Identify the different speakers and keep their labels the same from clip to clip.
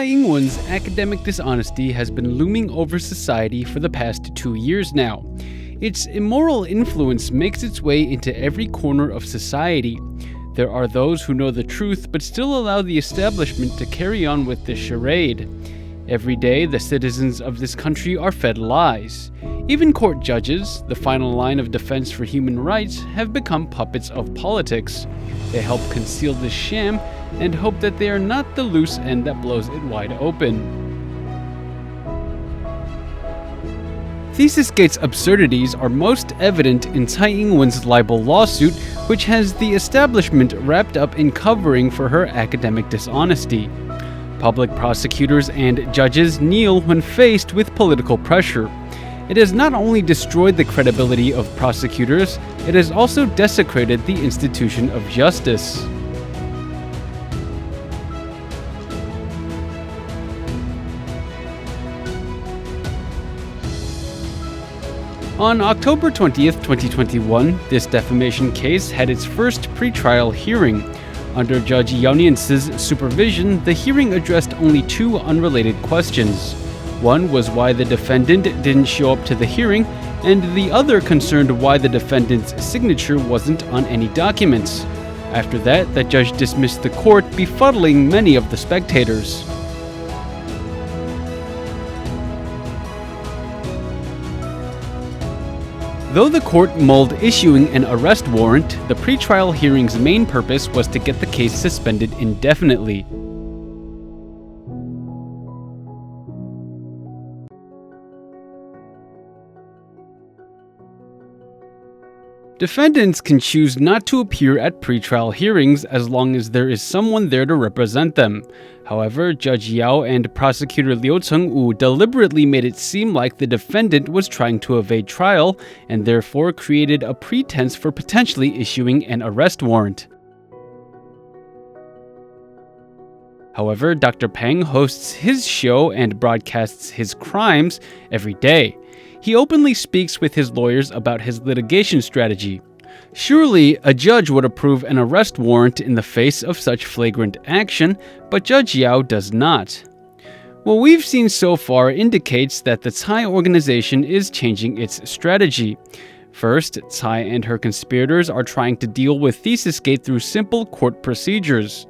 Speaker 1: Tsai Ing-wen's academic dishonesty has been looming over society for the past 2 years now. Its immoral influence makes its way into every corner of society. There are those who know the truth but still allow the establishment to carry on with this charade. Every day, the citizens of this country are fed lies. Even court judges, the final line of defense for human rights, have become puppets of politics. They help conceal this sham and hope that they are not the loose end that blows it wide open. ThesisGate's absurdities are most evident in Tsai Ing-wen's libel lawsuit, which has the establishment wrapped up in covering for her academic dishonesty. Public prosecutors and judges kneel when faced with political pressure. It has not only destroyed the credibility of prosecutors, it has also desecrated the institution of justice. On October 20th, 2021, this defamation case had its first pretrial hearing. Under Judge Yao Niance's supervision, the hearing addressed only 2 unrelated questions. One was why the defendant didn't show up to the hearing, and the other concerned why the defendant's signature wasn't on any documents. After that, the judge dismissed the court, befuddling many of the spectators. Though the court mulled issuing an arrest warrant, the pretrial hearing's main purpose was to get the case suspended indefinitely. Defendants can choose not to appear at pretrial hearings as long as there is someone there to represent them. However, Judge Yao and prosecutor Liu Cheng-woo deliberately made it seem like the defendant was trying to evade trial and therefore created a pretense for potentially issuing an arrest warrant. However, Dr. Peng hosts his show and broadcasts his crimes every day. He openly speaks with his lawyers about his litigation strategy. Surely, a judge would approve an arrest warrant in the face of such flagrant action, but Judge Yao does not. What we've seen so far indicates that the Tsai organization is changing its strategy. First, Tsai and her conspirators are trying to deal with ThesisGate through simple court procedures.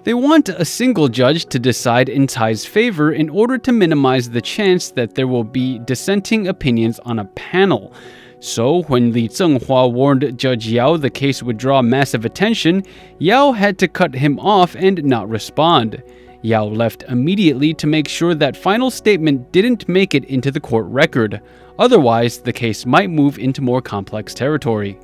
Speaker 1: They want a single judge to decide in Tsai's favor in order to minimize the chance that there will be dissenting opinions on a panel. So, when Li Zhenghua warned Judge Yao the case would draw massive attention, Yao had to cut him off and not respond. Yao left immediately to make sure that final statement didn't make it into the court record. Otherwise, the case might move into more complex territory.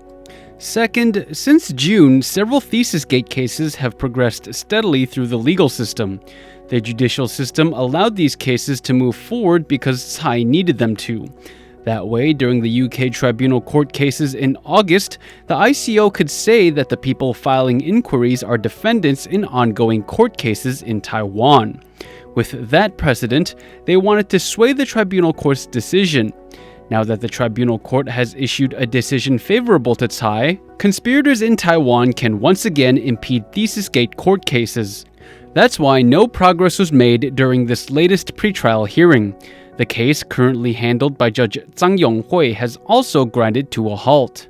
Speaker 1: Second, since June, several ThesisGate cases have progressed steadily through the legal system. The judicial system allowed these cases to move forward because Tsai needed them to. That way, during the UK tribunal court cases in August, the ICO could say that the people filing inquiries are defendants in ongoing court cases in Taiwan. With that precedent, they wanted to sway the tribunal court's decision. Now that the tribunal court has issued a decision favorable to Tsai, conspirators in Taiwan can once again impede ThesisGate court cases. That's why no progress was made during this latest pretrial hearing. The case, currently handled by Judge Zhang Yonghui, has also grinded to a halt.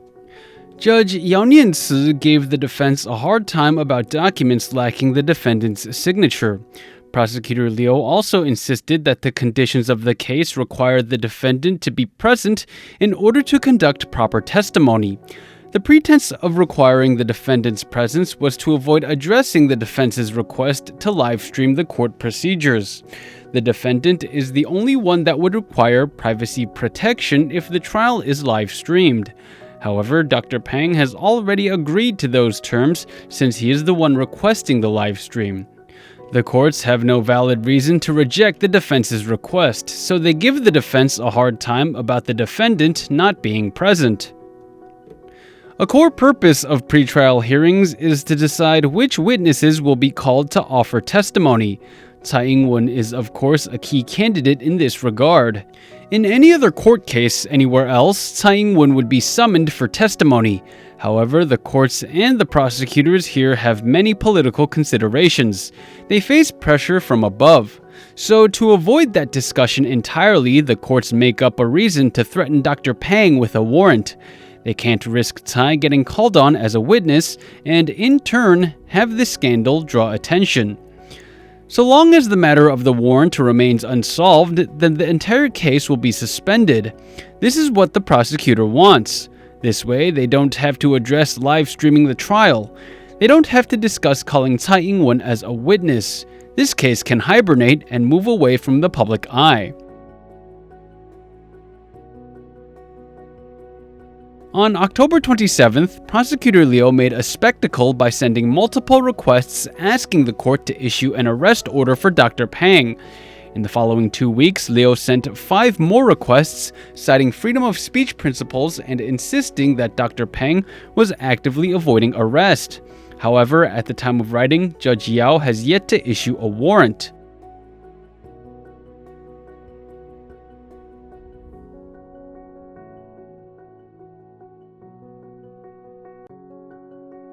Speaker 1: Judge Yao Niance gave the defense a hard time about documents lacking the defendant's signature. Prosecutor Liu also insisted that the conditions of the case required the defendant to be present in order to conduct proper testimony. The pretense of requiring the defendant's presence was to avoid addressing the defense's request to live-stream the court procedures. The defendant is the only one that would require privacy protection if the trial is live-streamed. However, Dr. Peng has already agreed to those terms since he is the one requesting the live stream. The courts have no valid reason to reject the defense's request, so they give the defense a hard time about the defendant not being present. A core purpose of pretrial hearings is to decide which witnesses will be called to offer testimony. Tsai Ing-wen is, of course, a key candidate in this regard. In any other court case anywhere else, Tsai Ing-wen would be summoned for testimony. However, the courts and the prosecutors here have many political considerations. They face pressure from above. So to avoid that discussion entirely, the courts make up a reason to threaten Dr. Pang with a warrant. They can't risk Tsai getting called on as a witness and, in turn, have the scandal draw attention. So long as the matter of the warrant remains unsolved, then the entire case will be suspended. This is what the prosecutor wants. This way, they don't have to address live streaming the trial. They don't have to discuss calling Tsai Ing-wen as a witness. This case can hibernate and move away from the public eye. On October 27th, Prosecutor Liu made a spectacle by sending multiple requests asking the court to issue an arrest order for Dr. Pang. In the following 2 weeks, Liu sent 5 more requests, citing freedom of speech principles and insisting that Dr. Pang was actively avoiding arrest. However, at the time of writing, Judge Yao has yet to issue a warrant.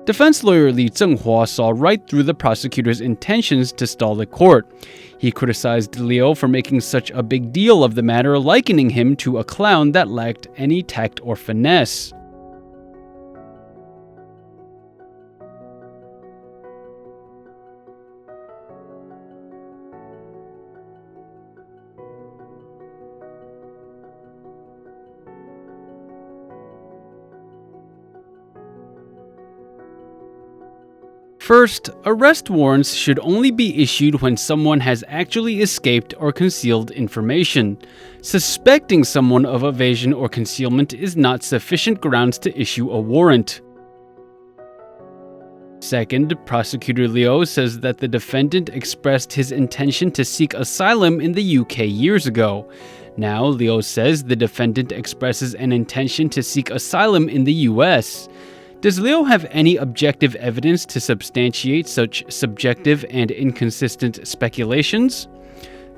Speaker 1: Defense lawyer Li Zhenghua saw right through the prosecutor's intentions to stall the court. He criticized Liu for making such a big deal of the matter, likening him to a clown that lacked any tact or finesse. First, arrest warrants should only be issued when someone has actually escaped or concealed information. Suspecting someone of evasion or concealment is not sufficient grounds to issue a warrant. Second, Prosecutor Liu says that the defendant expressed his intention to seek asylum in the UK years ago. Now, Liu says the defendant expresses an intention to seek asylum in the US. Does Liu have any objective evidence to substantiate such subjective and inconsistent speculations?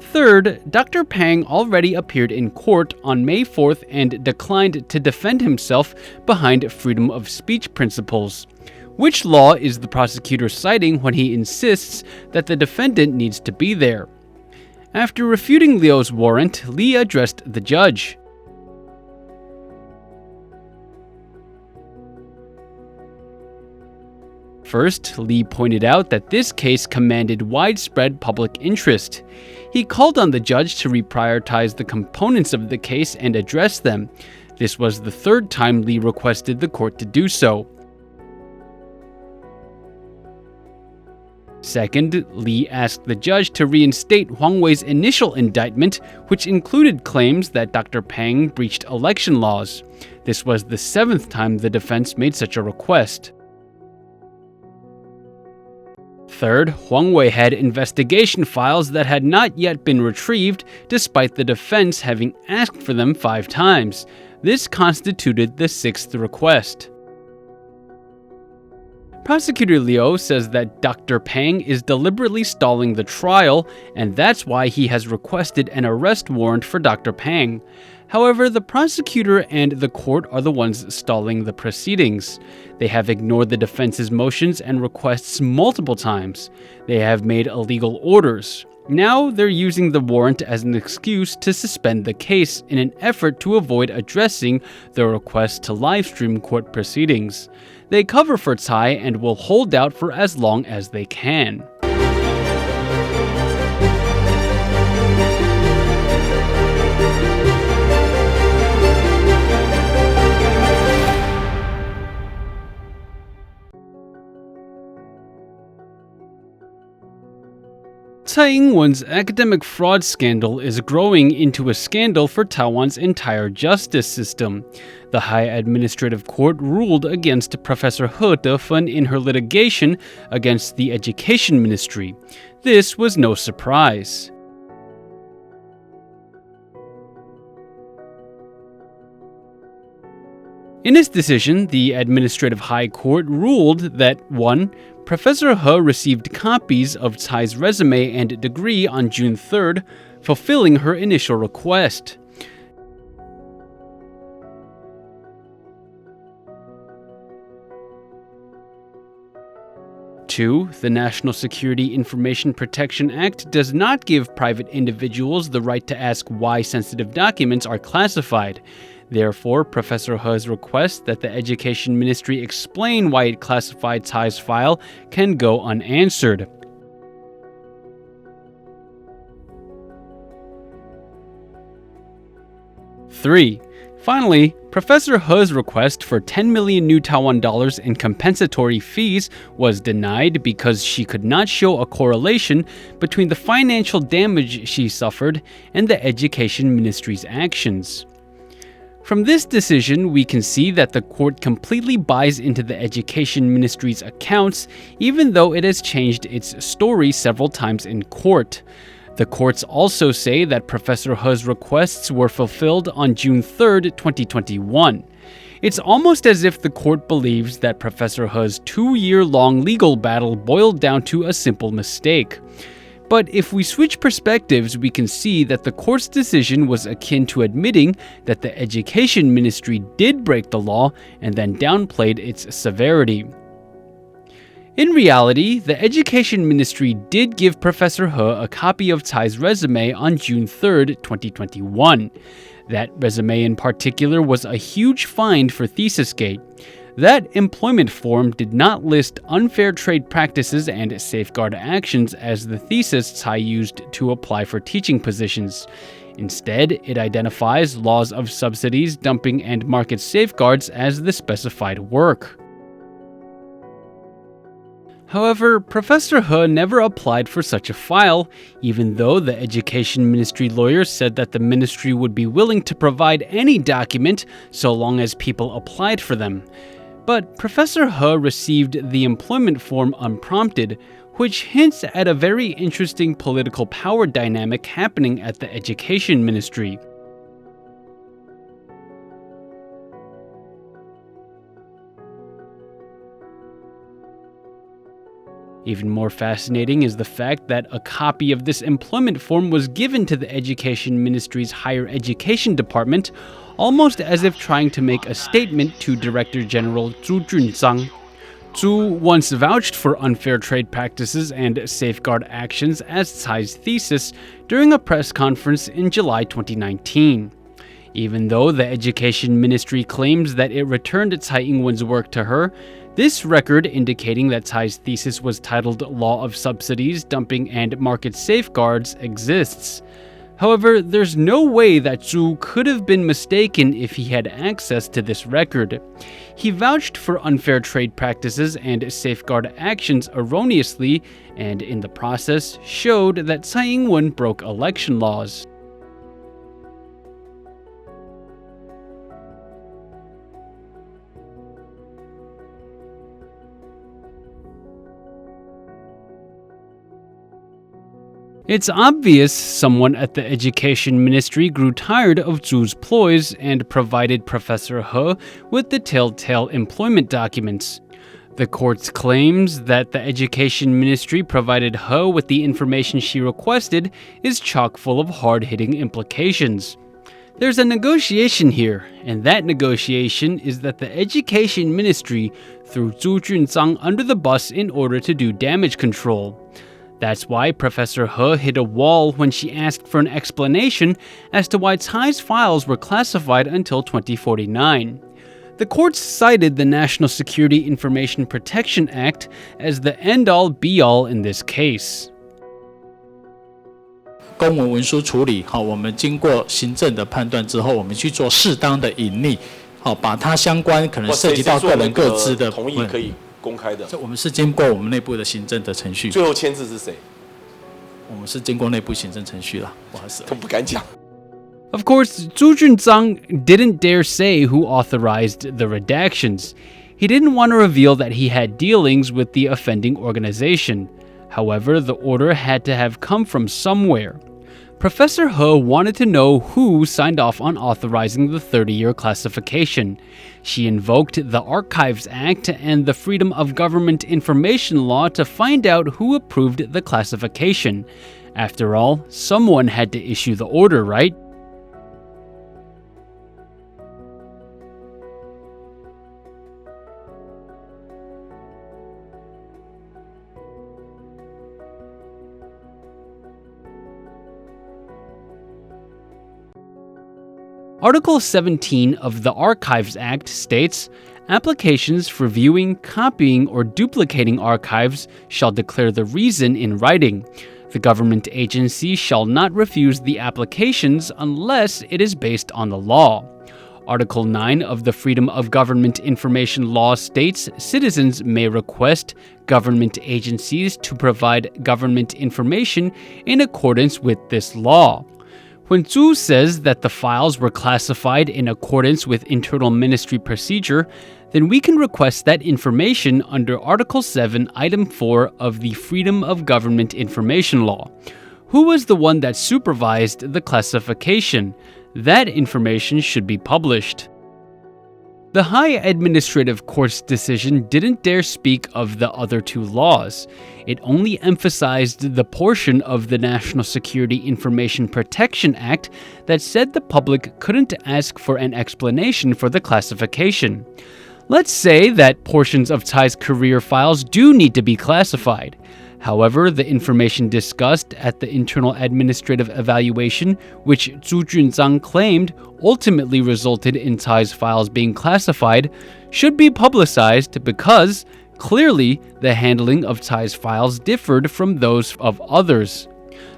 Speaker 1: Third, Dr. Pang already appeared in court on May 4th and declined to defend himself behind freedom of speech principles. Which law is the prosecutor citing when he insists that the defendant needs to be there? After refuting Liu's warrant, Li addressed the judge. First, Li pointed out that this case commanded widespread public interest. He called on the judge to reprioritize the components of the case and address them. This was the 3rd time Li requested the court to do so. Second, Li asked the judge to reinstate Huang Wei's initial indictment, which included claims that Dr. Pang breached election laws. This was the 7th time the defense made such a request. Third, Huang Wei had investigation files that had not yet been retrieved, despite the defense having asked for them 5 times. This constituted the 6th request. Prosecutor Liu says that Dr. Pang is deliberately stalling the trial, and that's why he has requested an arrest warrant for Dr. Pang. However, the prosecutor and the court are the ones stalling the proceedings. They have ignored the defense's motions and requests multiple times. They have made illegal orders. Now they're using the warrant as an excuse to suspend the case in an effort to avoid addressing the request to livestream court proceedings. They cover for Tsai and will hold out for as long as they can. Tsai Ing-wen's academic fraud scandal is growing into a scandal for Taiwan's entire justice system. The High Administrative Court ruled against Professor He Defen in her litigation against the Education Ministry. This was no surprise. In its decision, the Administrative High Court ruled that 1. Professor He received copies of Tsai's resume and degree on June 3rd, fulfilling her initial request. 2, the National Security Information Protection Act does not give private individuals the right to ask why sensitive documents are classified. Therefore, Professor He's request that the Education Ministry explain why it classified Tsai's file can go unanswered. Three. Finally, Professor He's request for 10 million new Taiwan dollars in compensatory fees was denied because she could not show a correlation between the financial damage she suffered and the Education Ministry's actions. From this decision, we can see that the court completely buys into the Education Ministry's accounts, even though it has changed its story several times in court. The courts also say that Professor He's requests were fulfilled on June 3, 2021. It's almost as if the court believes that Professor He's 2-year-long legal battle boiled down to a simple mistake. But if we switch perspectives, we can see that the court's decision was akin to admitting that the Education Ministry did break the law and then downplayed its severity. In reality, the Education Ministry did give Professor He a copy of Tsai's resume on June 3, 2021. That resume in particular was a huge find for ThesisGate. That employment form did not list unfair trade practices and safeguard actions as the thesis Tsai used to apply for teaching positions. Instead, it identifies laws of subsidies, dumping, and market safeguards as the specified work. However, Professor He never applied for such a file, even though the Education Ministry lawyer said that the ministry would be willing to provide any document so long as people applied for them. But Professor He received the employment form unprompted, which hints at a very interesting political power dynamic happening at the Education Ministry. Even more fascinating is the fact that a copy of this employment form was given to the Education Ministry's Higher Education Department, almost as if trying to make a statement to Director General Zhu Junzang. Zhu once vouched for unfair trade practices and safeguard actions as Tsai's thesis during a press conference in July 2019. Even though the Education Ministry claims that it returned Tsai Ing-wen's work to her, this record indicating that Tsai's thesis was titled Law of Subsidies, Dumping, and Market Safeguards exists. However, there's no way that Zhu could have been mistaken if he had access to this record. He vouched for unfair trade practices and safeguard actions erroneously, and in the process showed that Tsai Ing-wen broke election laws. It's obvious someone at the Education Ministry grew tired of Zhu's ploys and provided Professor He with the telltale employment documents. The court's claims that the Education Ministry provided He with the information she requested is chock full of hard-hitting implications. There's a negotiation here, and that negotiation is that the Education Ministry threw Zhu Junzang under the bus in order to do damage control. That's why Professor He hit a wall when she asked for an explanation as to why Tsai's files were classified until 2049. The courts cited the National Security Information Protection Act as the end-all be-all in this case.
Speaker 2: 公文文书处理，我们经过行政的判断之后，我们去做适当的隐匿，把它相关可能涉及到个人各自的
Speaker 3: 同意可以公开的。
Speaker 2: 这我们是经过我们内部的行政的程序。
Speaker 3: 最后签字是谁？
Speaker 2: 我们是经过内部行政程序啦，不好意思。
Speaker 3: 都不敢讲。
Speaker 1: Of course, Zhu Junzang didn't dare say who authorized the redactions. He didn't want to reveal that he had dealings with the offending organization. However, the order had to have come from somewhere. Professor He wanted to know who signed off on authorizing the 30-year classification. She invoked the Archives Act and the Freedom of Government Information Law to find out who approved the classification. After all, someone had to issue the order, right? Article 17 of the Archives Act states, applications for viewing, copying, or duplicating archives shall declare the reason in writing. The government agency shall not refuse the applications unless it is based on the law. Article 9 of the Freedom of Government Information Law states citizens may request government agencies to provide government information in accordance with this law. When Zhu says that the files were classified in accordance with internal ministry procedure, then we can request that information under Article 7, Item 4 of the Freedom of Government Information Law. Who was the one that supervised the classification? That information should be published. The High Administrative Court's decision didn't dare speak of the other two laws. It only emphasized the portion of the National Security Information Protection Act that said the public couldn't ask for an explanation for the classification. Let's say that portions of Tsai's career files do need to be classified. However, the information discussed at the internal administrative evaluation, which Zhu Junzang claimed ultimately resulted in Tsai's files being classified, should be publicized because, clearly, the handling of Tsai's files differed from those of others.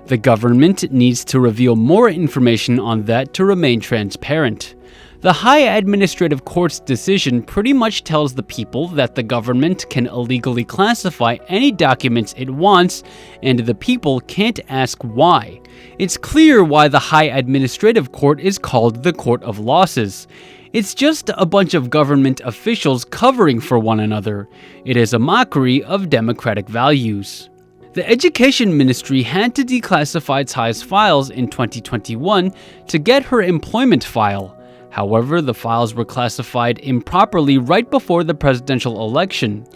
Speaker 1: The government needs to reveal more information on that to remain transparent. The High Administrative Court's decision pretty much tells the people that the government can illegally classify any documents it wants, and the people can't ask why. It's clear why the High Administrative Court is called the Court of Losses. It's just a bunch of government officials covering for one another. It is a mockery of democratic values. The Education Ministry had to declassify Tsai's files in 2021 to get her employment file. However, the files were classified improperly right before the presidential election.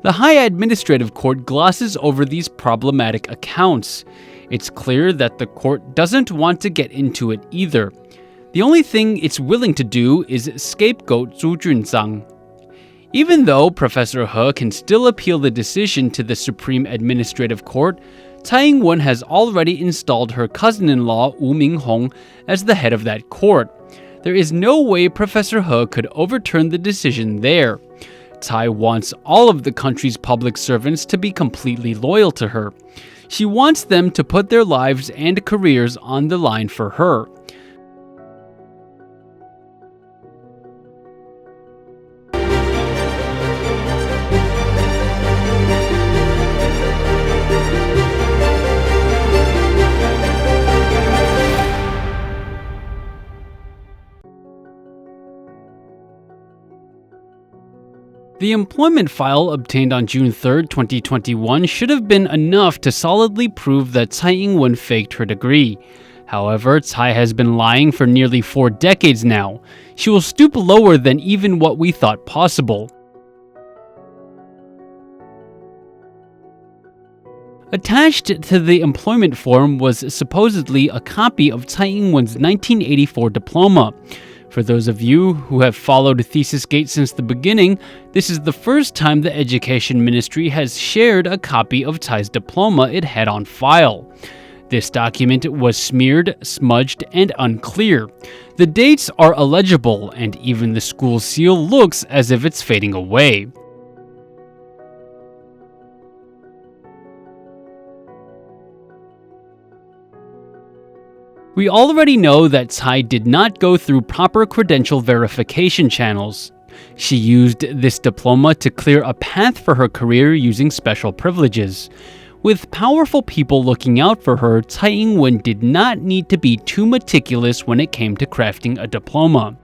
Speaker 1: The High Administrative Court glosses over these problematic accounts. It's clear that the court doesn't want to get into it either. The only thing it's willing to do is scapegoat Zhu Junzang. Even though Professor He can still appeal the decision to the Supreme Administrative Court, Tsai Ing-wen has already installed her cousin-in-law Wu Minghong as the head of that court. There is no way Professor He could overturn the decision there. Tsai wants all of the country's public servants to be completely loyal to her. She wants them to put their lives and careers on the line for her. The employment file obtained on June 3, 2021 should have been enough to solidly prove that Tsai Ing-wen faked her degree. However, Tsai has been lying for nearly 4 decades now. She will stoop lower than even what we thought possible. Attached to the employment form was supposedly a copy of Tsai Ing-wen's 1984 diploma. For those of you who have followed ThesisGate since the beginning, this is the first time the Education Ministry has shared a copy of Tsai's diploma it had on file. This document was smeared, smudged, and unclear. The dates are illegible, and even the school seal looks as if it's fading away. We already know that Tsai did not go through proper credential verification channels. She used this diploma to clear a path for her career using special privileges. With powerful people looking out for her, Tsai Ing-wen did not need to be too meticulous when it came to crafting a diploma.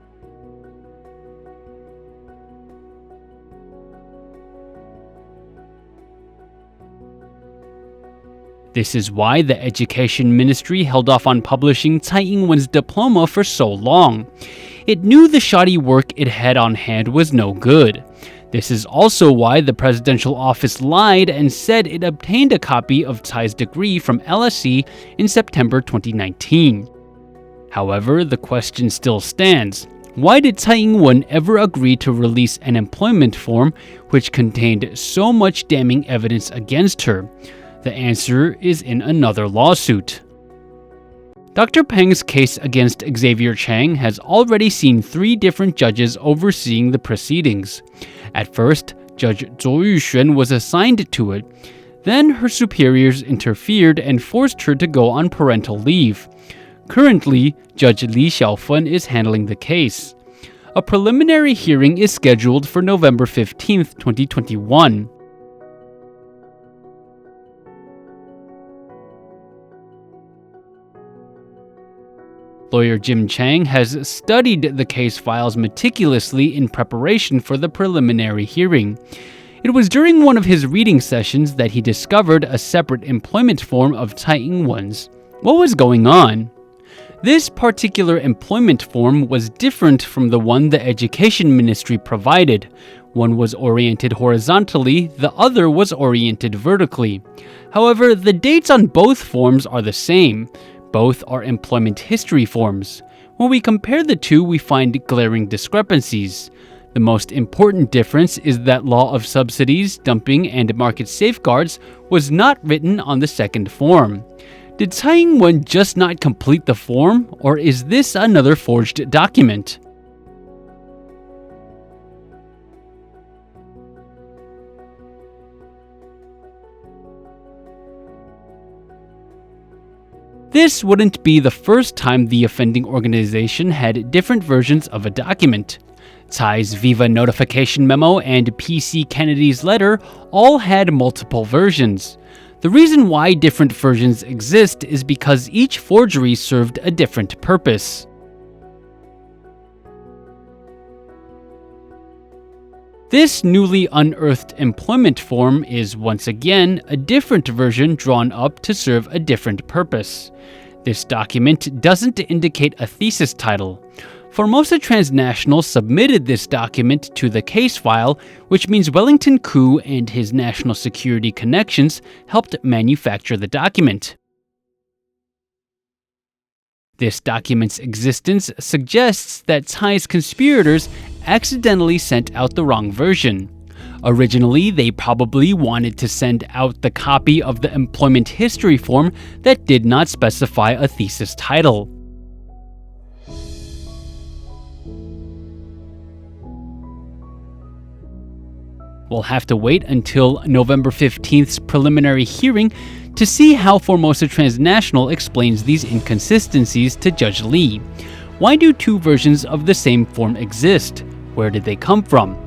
Speaker 1: This is why the Education Ministry held off on publishing Tsai Ing-wen's diploma for so long. It knew the shoddy work it had on hand was no good. This is also why the presidential office lied and said it obtained a copy of Tsai's degree from LSE in September 2019. However, the question still stands. Why did Tsai Ing-wen ever agree to release an employment form which contained so much damning evidence against her? The answer is in another lawsuit. Dr. Peng's case against Xavier Chang has already seen 3 different judges overseeing the proceedings. At first, Judge Zhou Yuxuan was assigned to it. Then her superiors interfered and forced her to go on parental leave. Currently, Judge Li Xiaofun is handling the case. A preliminary hearing is scheduled for November 15, 2021. Lawyer Jim Chang has studied the case files meticulously in preparation for the preliminary hearing. It was during one of his reading sessions that he discovered a separate employment form of Tsai Ing-wen's. What was going on? This particular employment form was different from the one the Education Ministry provided. One was oriented horizontally, the other was oriented vertically. However, the dates on both forms are the same. Both are employment history forms. When we compare the two, we find glaring discrepancies. The most important difference is that law of subsidies, dumping, and market safeguards was not written on the second form. Did Tsai Ing-wen just not complete the form, or is this another forged document? This wouldn't be the first time the offending organization had different versions of a document. Tsai's Viva notification memo and P.C. Kennedy's letter all had multiple versions. The reason why different versions exist is because each forgery served a different purpose. This newly unearthed employment form is once again a different version drawn up to serve a different purpose. This document doesn't indicate a thesis title. Formosa Transnational submitted this document to the case file, which means Wellington Koo and his national security connections helped manufacture the document. This document's existence suggests that Tsai's conspirators accidentally sent out the wrong version. Originally, they probably wanted to send out the copy of the employment history form that did not specify a thesis title. We'll have to wait until November 15th's preliminary hearing to see how Formosa Transnational explains these inconsistencies to Judge Lee. Why do 2 versions of the same form exist? Where did they come from?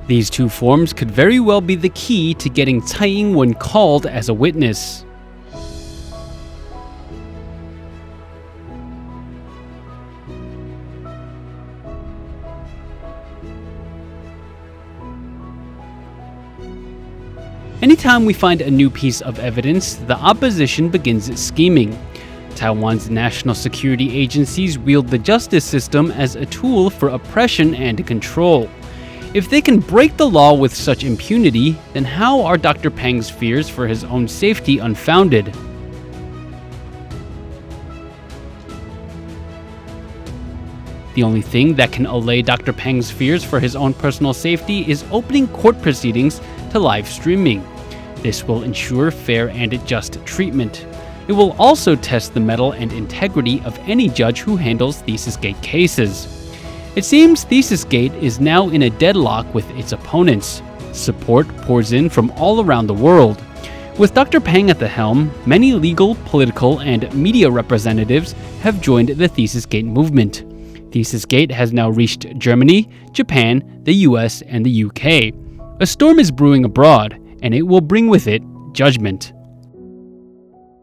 Speaker 1: These 2 forms could very well be the key to getting Tsai Ing-wen called as a witness. Anytime we find a new piece of evidence, the opposition begins scheming. Taiwan's national security agencies wield the justice system as a tool for oppression and control. If they can break the law with such impunity, then how are Dr. Peng's fears for his own safety unfounded? The only thing that can allay Dr. Peng's fears for his own personal safety is opening court proceedings to live streaming. This will ensure fair and just treatment. It will also test the mettle and integrity of any judge who handles ThesisGate cases. It seems ThesisGate is now in a deadlock with its opponents. Support pours in from all around the world. With Dr. Peng at the helm, many legal, political, and media representatives have joined the ThesisGate movement. ThesisGate has now reached Germany, Japan, the US, and the UK. A storm is brewing abroad, and it will bring with it judgment.